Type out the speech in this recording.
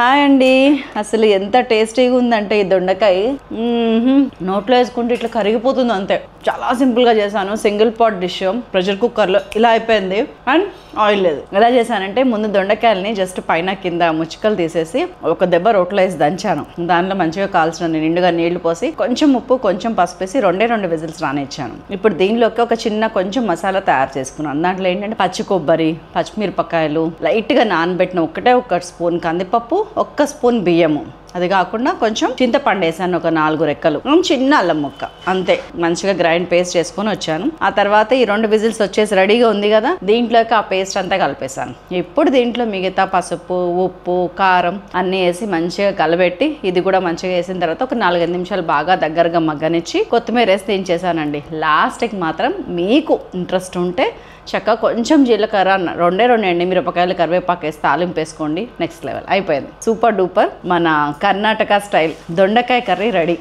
Hi అండి. అసలు ఎంత టేస్టీగా ఉందంటే ఈ దొండకాయ నోట్లో వేసుకుంటే ఇట్లా కరిగిపోతుంది అంతే. చాలా సింపుల్గా చేశాను. సింగిల్ పాట్ డిష్ ప్రెషర్ కుక్కర్లో ఇలా అయిపోయింది. అండ్ ఆయిల్ లేదు. ఎలా చేశానంటే ముందు దొండకాయలని జస్ట్ పైన కింద ముచ్చికలు తీసేసి ఒక దెబ్బ రోట్లో వేసి దంచాను. దానిలో మంచిగా కాల్చిన నిండుగా నీళ్లు పోసి కొంచెం ఉప్పు కొంచెం పసుపు వేసి రెండు విజిల్స్ రానిచ్చాను. ఇప్పుడు దీనిలోకి ఒక చిన్న కొంచెం మసాలా తయారు చేసుకున్నాను. దాంట్లో ఏంటంటే పచ్చి కొబ్బరి, పచ్చిమిరపకాయలు, లైట్గా నానబెట్టిన ఒక స్పూన్ కందిపప్పు, ఒక్క స్పూన్ బియ్యము, అది కాకుండా కొంచెం చింతపండు వేసాను, ఒక 4 రెక్కలు, చిన్న అల్లం ముక్క, అంతే. మంచిగా గ్రైండ్ పేస్ట్ చేసుకొని వచ్చాను. ఆ తర్వాత ఈ 2 విజిల్స్ వచ్చేసి రెడీగా ఉంది కదా, దీంట్లోకి ఆ పేస్ట్ అంతా కలిపేసాను. ఇప్పుడు దీంట్లో మిగతా పసుపు, ఉప్పు, కారం అన్నీ వేసి మంచిగా కలబెట్టి ఇది కూడా మంచిగా వేసిన తర్వాత ఒక 4-5 నిమిషాలు బాగా దగ్గరగా మగ్గనిచ్చి కొత్తిమీర వేసి దించేసానండి. లాస్ట్కి మాత్రం మీకు ఇంట్రెస్ట్ ఉంటే చక్కగా కొంచెం జీలకర్ర, 2 ఎండుమిరపకాయలు, కరివేపాకు వేసి తాలింపు వేసుకోండి. నెక్స్ట్ లెవెల్ అయిపోయింది. సూపర్ డూపర్ మన కర్ణాటక స్టైల్ దొండకాయ కర్రీ రెడీ.